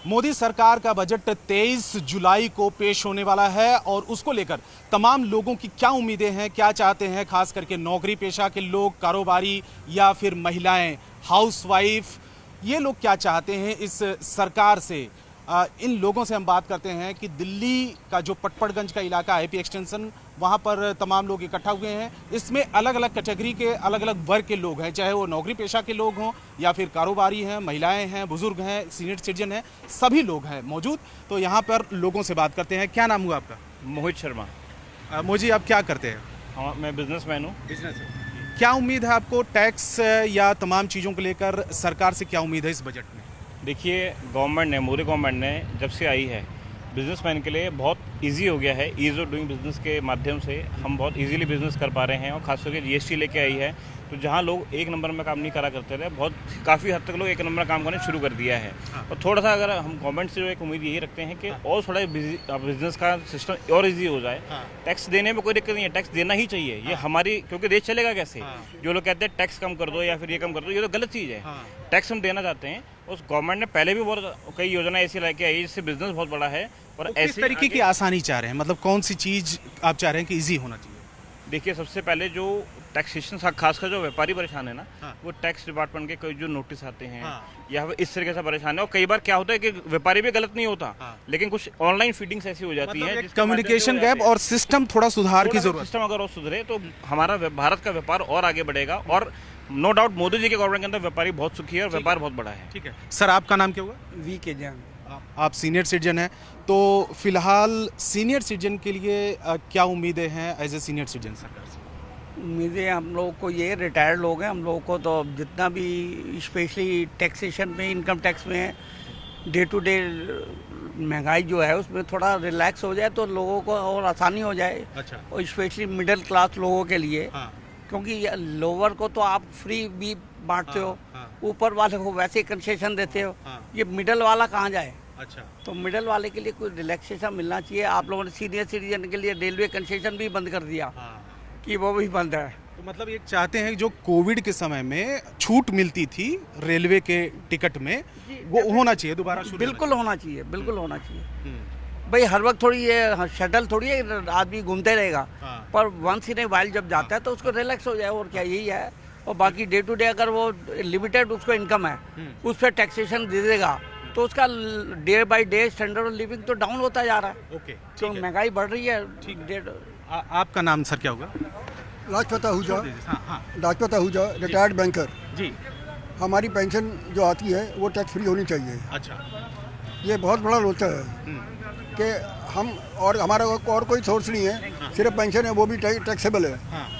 मोदी सरकार का बजट 23 जुलाई को पेश होने वाला है और उसको लेकर तमाम लोगों की क्या उम्मीदें हैं, क्या चाहते हैं, खास करके नौकरी पेशा के लोग, कारोबारी या फिर महिलाएं, हाउसवाइफ, ये लोग क्या चाहते हैं इस सरकार से। इन लोगों से हम बात करते हैं कि दिल्ली का जो पटपड़गंज का इलाका है, आईपी एक्सटेंशन, वहाँ पर तमाम लोग इकट्ठा हुए हैं। इसमें अलग अलग कैटेगरी के, अलग अलग वर्ग के लोग हैं, चाहे वो नौकरी पेशा के लोग हों या फिर कारोबारी हैं, महिलाएं हैं, बुजुर्ग हैं, सीनियर सिटीजन हैं, सभी लोग हैं मौजूद। तो यहाँ पर लोगों से बात करते हैं। क्या नाम हुआ आपका? मोहित शर्मा। मोहित जी, आप क्या करते हैं? हाँ, मैं बिजनेसमैन हूँ। क्या उम्मीद है आपको टैक्स या तमाम चीज़ों को लेकर? सरकार से क्या उम्मीद है इस बजट में? देखिए, मोदी गवर्नमेंट ने जब से आई है, बिजनेसमैन के लिए बहुत इजी हो गया है। ईज़ ऑफ डूइंग बिजनेस के माध्यम से हम बहुत इजीली बिजनेस कर पा रहे हैं और खास करके जीएसटी लेके आई है, तो जहाँ लोग एक नंबर में काम नहीं करा करते थे, काफ़ी हद तक लोग एक नंबर में काम करना शुरू कर दिया है। और थोड़ा सा अगर हम गवर्नमेंट से जो एक उम्मीद यही रखते हैं कि और थोड़ा बिजनेस का सिस्टम और ईजी हो जाए। टैक्स देने में कोई दिक्कत नहीं है, टैक्स देना ही चाहिए। ये हमारी, क्योंकि देश चलेगा कैसे? जो लोग कहते हैं टैक्स कम कर दो या फिर ये कम कर दो, ये तो गलत चीज़ है। टैक्स हम देना चाहते हैं। उस गवर्नमेंट ने पहले भी बहुत कई योजना ऐसी लेके आई जिससे बिजनेस बहुत बड़ा है। और किस तरीके की आसानी चाह रहे हैं? मतलब कौन सी चीज़ आप चाह रहे हैं कि इजी होना चाहिए? देखिए, सबसे पहले जो टैक्सेशन, खासकर जो व्यापारी परेशान है ना, वो टैक्स डिपार्टमेंट के कोई जो नोटिस आते हैं या फिर इस तरीके से परेशान है। और कई बार क्या होता है कि व्यापारी भी गलत नहीं होता, लेकिन कुछ ऑनलाइन फीडिंग्स ऐसी हो जाती है, कम्युनिकेशन गैप और सिस्टम थोड़ा सुधार की जरूरत। सिस्टम अगर और सुधरे तो हमारा भारत का व्यापार और आगे बढ़ेगा। और नो डाउट मोदी जी के गवर्नमेंट के अंदर व्यापारी बहुत सुखी है और व्यापार बहुत बड़ा है। ठीक है सर, आपका नाम क्या हुआ? वी के जैन। आप सीनियर सिटीजन हैं, तो फिलहाल सीनियर सिटीजन के लिए क्या उम्मीदें हैं एज ए सीनियर सिटीजन सरकार से? उम्मीदें हम लोग को ये, रिटायर्ड लोग हैं, हम लोगों को तो जितना भी स्पेशली टैक्सेशन में, इनकम टैक्स में, डे टू डे महंगाई जो है उसमें थोड़ा रिलैक्स हो जाए तो लोगों को और आसानी हो जाए। अच्छा। और स्पेशली मिडिल क्लास लोगों के लिए, क्योंकि लोअर को तो आप फ्री भी बांटते हो, ऊपर वाले को वैसे कंसेशन देते हो, ये मिडल वाला कहाँ जाए? अच्छा। तो मिडल वाले के लिए कोई रिलैक्सेशन मिलना चाहिए। आप लोगों ने सीनियर सिटीजन के लिए रेलवे कंसेशन भी बंद कर दिया, कि वो भी बंद है। तो मतलब ये चाहते हैं जो कोविड के समय में छूट मिलती थी रेलवे के टिकट में, वो होना चाहिए दोबारा शुरू? बिल्कुल होना चाहिए, बिल्कुल होना चाहिए। भाई हर वक्त थोड़ी ये शटल थोड़ी है, आदमी घूमते रहेगा, पर वंस इन ए वाइल जब जाता है तो उसको रिलैक्स हो जाए, और क्या, यही है। और बाकी डे टू डे अगर वो लिमिटेड उसको इनकम है, उस पर टैक्सेशन दे देगा तो उसका day by day standard of living तो डाउन होता जा रहा है। ओके, तो महंगाई बढ़ रही है। आपका नाम सर क्या होगा? राजपत आहूजा। राजपत आहूजा, रिटायर्ड बैंकर जी। हमारी पेंशन जो आती है वो टैक्स फ्री होनी चाहिए। अच्छा। ये बहुत बड़ा लोचा है कि हम, और हमारा और कोई सोर्स नहीं है, सिर्फ पेंशन है, वो भी टैक्सेबल है।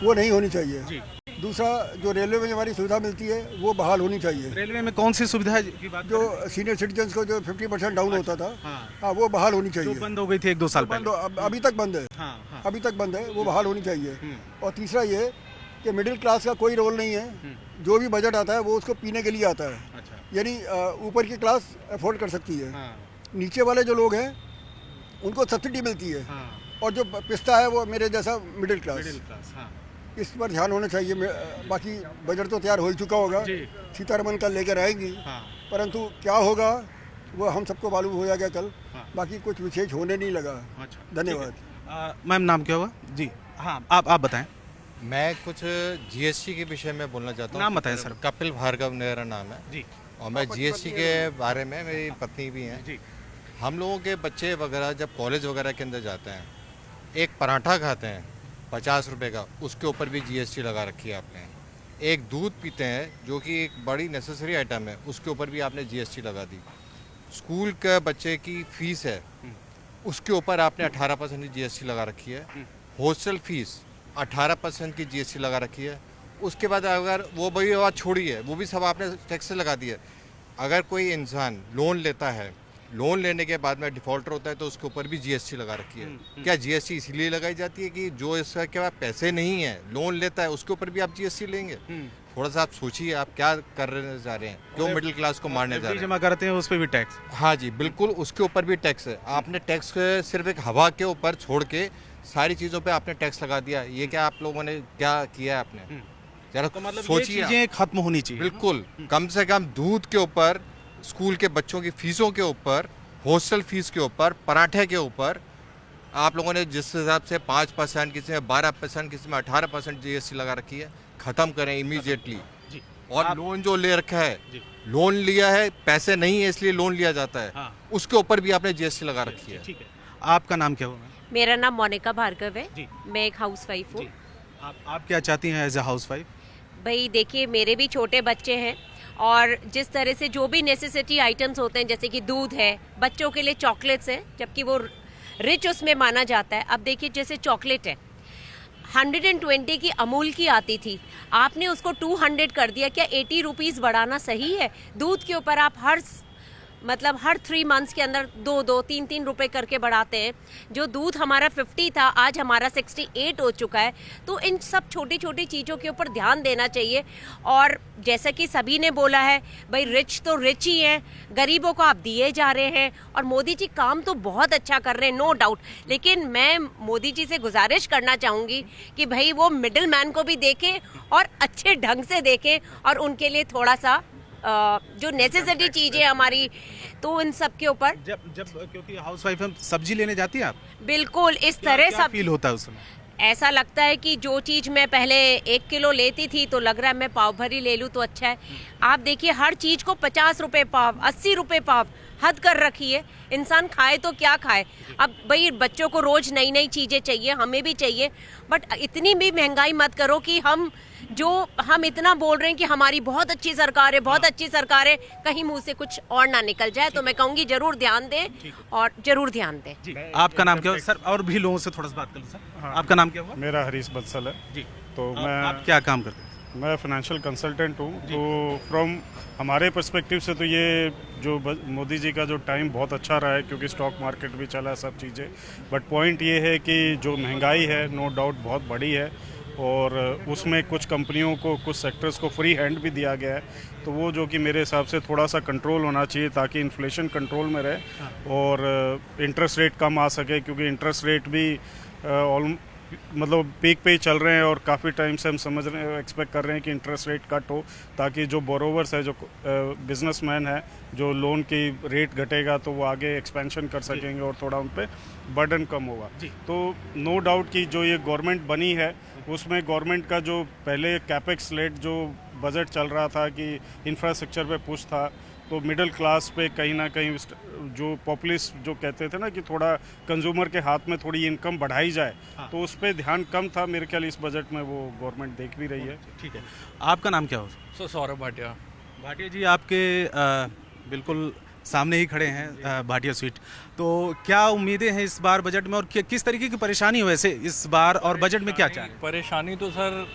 वो नहीं होनी चाहिए। दूसरा, जो रेलवे में हमारी सुविधा मिलती है वो बहाल होनी चाहिए। रेलवे में कौन सी सुविधा की बात? जो सीनियर सिटीजन को जो 50% डाउन होता था, हाँ, वो बहाल होनी चाहिए। बंद हो गई थी 1-2 साल पहले। अभी तक बंद है। अभी तक बंद है, वो बहाल होनी चाहिए। और तीसरा ये कि मिडिल क्लास का कोई रोल नहीं है। जो भी बजट आता है वो उसको पीने के लिए आता है। यानी ऊपर की क्लास अफोर्ड कर सकती है, नीचे वाले जो लोग हैं उनको सब्सिडी मिलती है, और जो पिसता है वो मेरे जैसा मिडिल क्लास। इस पर ध्यान होना चाहिए। बाकी बजट तो तैयार हो ही चुका होगा, सीतारमन कल लेकर आएंगी, परंतु क्या होगा वो हम सबको मालूम हो जाएगा कल। बाकी कुछ विशेष होने नहीं लगा। धन्यवाद। मैम, नाम क्या होगा? जी हाँ, आप बताएं। मैं कुछ जीएसटी के विषय में बोलना चाहता हूँ। नाम बताएं सर। कपिल भार्गव मेरा नाम है जी। और मैं जीएसटी के बारे में, मेरी पत्नी भी हैं जी। हम लोगों के बच्चे वगैरह जब कॉलेज वगैरह के अंदर जाते हैं, एक पराठा खाते हैं 50 रुपये का, उसके ऊपर भी जीएसटी लगा रखी है आपने। एक दूध पीते हैं जो कि एक बड़ी नेसेसरी आइटम है, उसके ऊपर भी आपने जीएसटी लगा दी। स्कूल के बच्चे की फ़ीस है, उसके ऊपर आपने 18% की जीएसटी लगा रखी है। हॉस्टल फीस 18% की जीएसटी लगा रखी है। उसके बाद अगर वो भी बात छोड़िए, वो भी सब आपने टैक्स से लगा दिया। अगर कोई इंसान लोन लेता है, लोन लेने के बाद में डिफ़ॉल्टर होता है तो उसके ऊपर भी जीएसटी लगा रखी है। क्या जीएसटी इसीलिए लगाई जाती है कि जो इसके पास पैसे नहीं है, लोन लेता है, उसके ऊपर भी आप जीएसटी लेंगे? थोड़ा सा आप सोचिए, आप क्या करने जा रहे हैं, क्यों मिडिल क्लास को मारने जा रहे हैं? जमा करते हैं उस पर भी टैक्स? हाँ जी, बिल्कुल, उसके ऊपर भी टैक्स है। आपने टैक्स सिर्फ एक हवा के ऊपर छोड़ के सारी चीज़ों पे आपने टैक्स लगा दिया। ये क्या आप लोगों ने क्या किया है आपने? जरा तो मतलब सोचिए, चीजें खत्म होनी चाहिए। बिल्कुल, कम से कम दूध के ऊपर स्कूल के बच्चों की फीसों के ऊपर, हॉस्टल फीस के ऊपर, पराठे के ऊपर आप लोगों ने जिस हिसाब से 5%, किसी में 12%, किसी में 18% जीएसटी लगा रखी है, ख़त्म करें इमीडिएटली। और लोन जो ले रखा है, लोन लिया है, पैसे नहीं है इसलिए लोन लिया जाता है, हाँ। उसके ऊपर भी आपने जीएसटी लगा रखी है। ठीक है, आपका नाम क्या हुआ? मेरा नाम मोनिका भार्गव है। जी। मैं एक हाउस वाइफ हूँ। आप क्या चाहती हैं एज ए हाउस वाइफ? भाई देखिए, मेरे भी छोटे बच्चे हैं और जिस तरह से जो भी नेसेसिटी आइटम्स होते हैं, जैसे कि दूध है, बच्चों के लिए चॉकलेट्स हैं, जबकि वो रिच उसमें माना जाता है। अब देखिए, जैसे चॉकलेट है 120 की अमूल की आती थी, आपने उसको 200 कर दिया। क्या 80 रुपीज़ बढ़ाना सही है? दूध के ऊपर आप हर 3 मंथ्स के अंदर 2-2, 3-3 रुपए करके बढ़ाते हैं। जो दूध हमारा 50 था, आज हमारा 68 हो चुका है। तो इन सब छोटी छोटी चीज़ों के ऊपर ध्यान देना चाहिए। और जैसा कि सभी ने बोला है, भाई रिच तो रिच ही हैं, गरीबों को आप दिए जा रहे हैं। और मोदी जी काम तो बहुत अच्छा कर रहे हैं, नो डाउट। लेकिन मैं मोदी जी से गुजारिश करना चाहूँगी कि भाई वो मिडिल मैन को भी देखें और अच्छे ढंग से देखें, और उनके लिए थोड़ा सा जो नेसेसिटी चीजें हमारी, तो इन सब के ऊपर जब क्योंकि हाउस वाइफ हम सब्जी लेने जाती हैं आप, बिल्कुल इस तरह क्या सब फील होता है उस समय? ऐसा लगता है कि जो चीज मैं पहले 1 किलो लेती थी, तो लग रहा है मैं पाव भरी ले लूं तो अच्छा है। आप देखिए, हर चीज को 50 रुपए पाव, 80 रुपए पाव, हद कर रखी है। इंसान खाए तो क्या खाए? अब भाई बच्चों को रोज नई नई चीजें चाहिए, हमें भी चाहिए, बट इतनी भी महंगाई मत करो कि हम इतना बोल रहे हैं कि हमारी बहुत अच्छी सरकार है, बहुत अच्छी सरकार है, कहीं मुंह से कुछ और ना निकल जाए। तो मैं कहूँगी जरूर ध्यान दें और जरूर ध्यान दें। जी, आपका नाम क्या हुआ सर? और भी लोगों से थोड़ा सा बात कर लो सर। आपका नाम क्या हुआ? मेरा हरीश बंसल है जी। तो आप क्या काम करते हैं? मैं फाइनेंशियल कंसल्टेंट हूँ। तो फ्रॉम हमारे पर्सपेक्टिव से तो ये जो मोदी जी का जो टाइम बहुत अच्छा रहा है, क्योंकि स्टॉक मार्केट भी चला है, सब चीज़ें। बट पॉइंट ये है कि जो महंगाई है नो डाउट बहुत बड़ी है, और उसमें कुछ कंपनियों को, कुछ सेक्टर्स को फ्री हैंड भी दिया गया है। तो वो जो कि मेरे हिसाब से थोड़ा सा कंट्रोल होना चाहिए, ताकि इन्फ्लेशन कंट्रोल में रहे और इंटरेस्ट रेट कम आ सके, क्योंकि इंटरेस्ट रेट भी मतलब पीक पे ही चल रहे हैं, और काफ़ी टाइम से हम समझ रहे हैं, एक्सपेक्ट कर रहे हैं कि इंटरेस्ट रेट कट हो, ताकि जो बोरोवर्स है, जो बिजनेसमैन है, जो लोन की रेट घटेगा तो वो आगे एक्सपेंशन कर सकेंगे और थोड़ा उन पर बर्डन कम होगा। तो नो डाउट कि जो ये गवर्नमेंट बनी है, उसमें गवर्नमेंट का जो पहले कैपेक्स लेट जो बजट चल रहा था कि इंफ्रास्ट्रक्चर पे पुश था, तो मिडिल क्लास पे कहीं ना कहीं जो पॉपुलिस्ट जो कहते थे ना कि थोड़ा कंज्यूमर के हाथ में थोड़ी इनकम बढ़ाई जाए, तो उस पर ध्यान कम था। मेरे ख्याल इस बजट में वो गवर्नमेंट देख भी रही है। ठीक है, आपका नाम क्या हो? सौरभ भाटिया। भाटिया जी, आपके बिल्कुल सामने ही खड़े हैं भाटिया स्वीट। तो क्या उम्मीदें हैं इस बार बजट में, और किस तरीके की परेशानी हो वैसे इस बार, और बजट में क्या चाह रहे हैं? परेशानी तो सर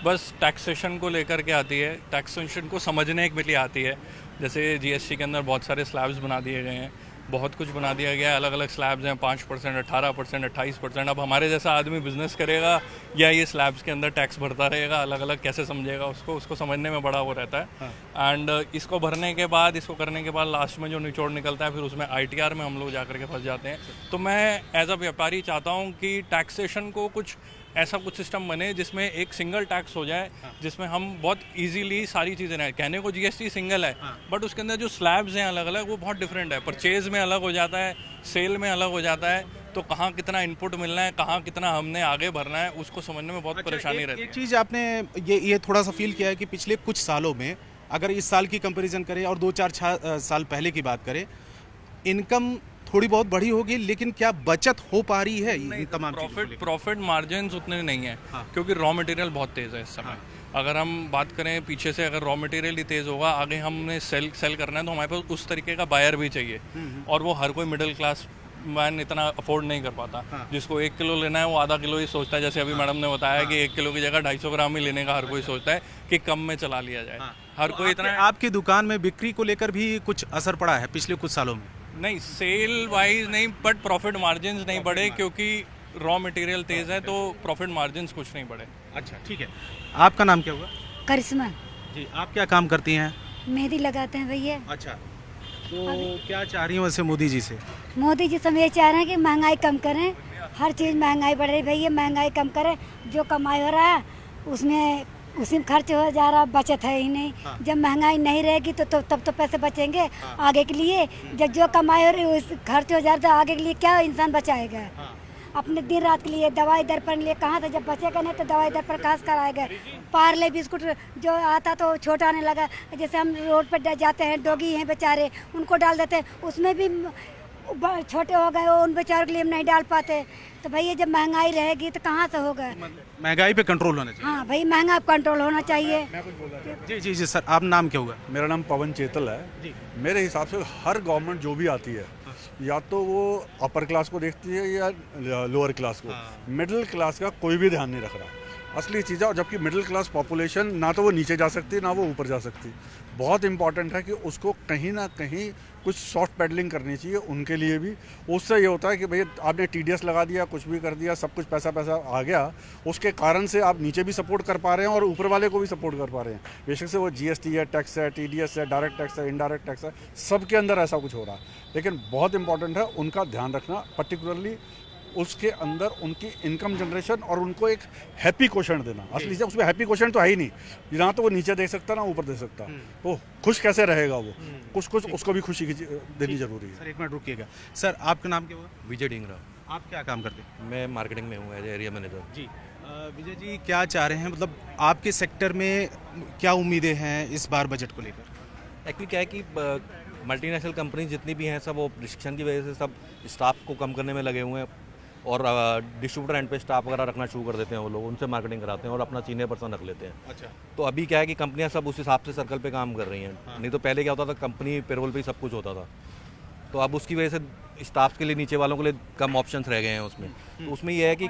बस टैक्सेशन को लेकर के आती है, टैक्सेशन को समझने के लिए आती है। जैसे जीएसटी के अंदर बहुत सारे स्लैब्स बना दिए गए हैं, बहुत कुछ बना दिया गया है, अलग अलग स्लैब्स हैं, 5%, 18%, 28%। अब हमारे जैसा आदमी बिजनेस करेगा या ये स्लैब्स के अंदर टैक्स भरता रहेगा, अलग अलग कैसे समझेगा उसको समझने में बड़ा वो रहता है। एंड इसको भरने के बाद, इसको करने के बाद लास्ट में जो निचोड़ निकलता है, फिर उसमें ITR में हम लोग जाकर के फंस जाते हैं। तो मैं एज अ व्यापारी चाहता हूँ कि टैक्सेशन को ऐसा कुछ सिस्टम बने जिसमें एक सिंगल टैक्स हो जाए, जिसमें हम बहुत इजीली सारी चीज़ें रहें। कहने को जीएसटी सिंगल है, बट उसके अंदर जो स्लैब्स हैं अलग अलग, वो बहुत डिफरेंट है। परचेज में अलग हो जाता है, सेल में अलग हो जाता है, तो कहाँ कितना इनपुट मिलना है, कहाँ कितना हमने आगे भरना है, उसको समझने में बहुत परेशानी रहती है। एक चीज़ आपने ये थोड़ा सा फील किया है कि पिछले कुछ सालों में, अगर इस साल की कंपैरिजन करें और 2-4 साल पहले की बात करें, इनकम थोड़ी बहुत बढ़ी होगी, लेकिन क्या बचत हो पा रही है इन तमाम प्रॉफिट मार्जिन्स उतने नहीं है, क्योंकि रॉ मटेरियल बहुत तेज़ है इस समय। अगर हम बात करें पीछे से, अगर रॉ मटेरियल ही तेज़ होगा, आगे हमने सेल करना है, तो हमारे पास उस तरीके का बायर भी चाहिए, और वो हर कोई मिडिल क्लास मैन इतना अफोर्ड नहीं कर पाता। जिसको 1 किलो लेना है वो आधा किलो ही सोचता है। जैसे अभी मैडम ने बताया कि 1 किलो की जगह 250 ग्राम ही लेने का हर कोई सोचता है कि कम में चला लिया जाए। हर कोई इतना। आपकी दुकान में बिक्री को लेकर भी कुछ असर पड़ा है पिछले कुछ सालों में? नहीं, सेल वाइज नहीं, बट प्रॉफिट मार्जिन्स नहीं बढ़े, क्योंकि रॉ मटेरियल तेज है, तो प्रॉफिट मार्जिन्स कुछ नहीं बढ़े। अच्छा, ठीक है। आपका नाम क्या हुआ? करिश्मा जी। आप क्या काम करती हैं? मेहंदी लगाते हैं भैया। अच्छा, तो क्या चाह रही हूँ वैसे मोदी जी से? मोदी जी से हम ये चाह रहे हैं कि महंगाई कम करें। हर चीज़ महंगाई बढ़ रही भैया, महंगाई कम करें। जो कमाई हो रहा है उसमें उसी में खर्च हो जा रहा, बचत है ही नहीं। जब महंगाई नहीं रहेगी तो तब तो पैसे बचेंगे आगे के लिए। जब जो कमाई हो रही उस खर्च हो जा रहा, तो आगे के लिए क्या इंसान बचाएगा? अपने दिन रात के लिए दवाई दर पर लिए कहाँ से, जब बचेगा नहीं तो दवाई दर पर कहाँ से कराएगा? पार्ले बिस्कुट जो आता तो छोटा आने लगा। जैसे हम रोड पर जाते हैं, डॉगी हैं बेचारे, उनको डाल देते हैं, उसमें भी छोटे हो गए, उन बेचारों के लिए हम नहीं डाल पाते। तो भैया जब महंगाई रहेगी तो कहाँ से होगा? महंगाई पे कंट्रोल होना चाहिए। हाँ भाई, महंगा कंट्रोल होना चाहिए। जी जी जी सर, आप नाम क्या होगा? मेरा नाम पवन चेतल है। मेरे हिसाब से हर गवर्नमेंट जो भी आती है, या तो वो अपर क्लास को देखती है या लोअर क्लास को। मिडिल क्लास का कोई भी ध्यान नहीं रख रहा, असली चीज़ है। और जबकि मिडिल क्लास पॉपुलेशन ना तो वो नीचे जा सकती ना वो ऊपर जा सकती। बहुत इंपॉर्टेंट है कि उसको कहीं ना कहीं कुछ सॉफ्ट पैडलिंग करनी चाहिए उनके लिए भी। उससे ये होता है कि भैया आपने TDS लगा दिया, कुछ भी कर दिया, सब कुछ पैसा आ गया, उसके कारण से आप नीचे भी सपोर्ट कर पा रहे हैं और ऊपर वाले को भी सपोर्ट कर पा रहे हैं। बेशक से वो GST है, टैक्स है, TDS है, डायरेक्ट टैक्स है, इनडायरेक्ट टैक्स है, सबके अंदर ऐसा कुछ हो रहा है। लेकिन बहुत इंपॉर्टेंट है उनका ध्यान रखना, पर्टिकुलरली उसके अंदर उनकी इनकम जनरेशन और उनको एक हैप्पी क्वेश्चन देना। असली से उसमें हैप्पी क्वेश्चन तो है ही नहीं, ना तो वो नीचे दे सकता ना ऊपर दे सकता। तो खुश कैसे रहेगा वो? कुछ उसको भी खुशी देनी जरूरी है। सर एक मिनट रुकिएगा। सर आपका नाम क्या हुआ? विजय डिंगरा। आप क्या काम करते हैं? मैं मार्केटिंग में हूँ, एज एरिया मैनेजर। जी विजय जी, क्या चाह रहे हैं, मतलब आपके सेक्टर में क्या उम्मीदें हैं इस बार बजट को लेकर? एक्चुअली क्या है कि मल्टीनेशनल कंपनी जितनी भी हैं सब वो रिस्ट्रिक्शन की वजह से सब स्टाफ को कम करने में लगे हुए हैं और डिस्ट्रीब्यूटर एंड पे स्टाफ वगैरह रखना शुरू कर देते हैं वो लोग, उनसे मार्केटिंग कराते हैं और अपना सीनियर पर्सन रख लेते हैं। अच्छा। तो अभी क्या है कि कंपनियां सब उस हिसाब से सर्कल पे काम कर रही हैं। नहीं तो पहले क्या होता था, कंपनी पेरोल पे ही सब कुछ होता था। तो अब उसकी वजह से स्टाफ के लिए, नीचे वालों के लिए कम ऑप्शंस रह गए हैं उसमें। तो उसमें यह है कि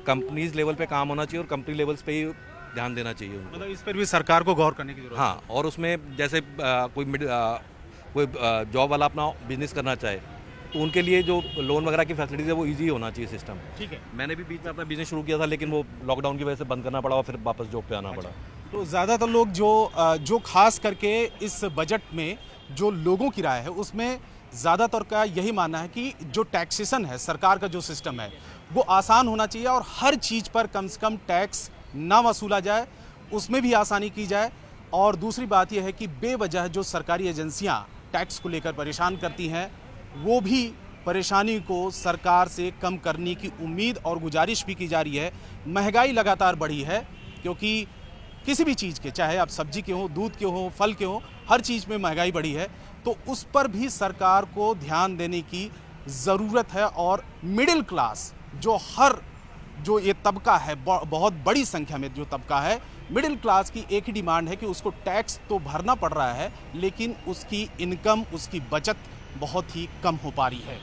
कंपनीज लेवल पे काम होना चाहिए और कंपनी लेवल्स पे ही ध्यान देना चाहिए उनको। मतलब इस पर भी सरकार को गौर करने की जरूरत है। हाँ, और उसमें जैसे कोई जॉब वाला अपना बिजनेस करना चाहे तो उनके लिए जो लोन वगैरह की फैसिलिटीज़ है वो इजी होना चाहिए सिस्टम। ठीक है। मैंने भी बीच में अपना बिजनेस शुरू किया था, लेकिन वो लॉकडाउन की वजह से बंद करना पड़ा और फिर वापस जॉब पे आना पड़ा। तो ज़्यादातर लोग जो खास करके इस बजट में जो लोगों की राय है उसमें ज़्यादातर का यही मानना है कि जो टैक्सेशन है, सरकार का जो सिस्टम है वो आसान होना चाहिए और हर चीज़ पर कम से कम टैक्स ना वसूला जाए, उसमें भी आसानी की जाए। और दूसरी बात यह है कि बेवजह जो सरकारी एजेंसियां टैक्स को लेकर परेशान करती हैं, वो भी परेशानी को सरकार से कम करने की उम्मीद और गुजारिश भी की जा रही है। महंगाई लगातार बढ़ी है, क्योंकि किसी भी चीज़ के, चाहे आप सब्जी के हों, दूध के हों, फल के हों, हर चीज़ में महंगाई बढ़ी है। तो उस पर भी सरकार को ध्यान देने की ज़रूरत है। और मिडिल क्लास जो ये तबका है, बहुत बड़ी संख्या में जो तबका है, मिडिल क्लास की एक ही डिमांड है कि उसको टैक्स तो भरना पड़ रहा है, लेकिन उसकी इनकम, उसकी बचत बहुत ही कम हो पा रही है।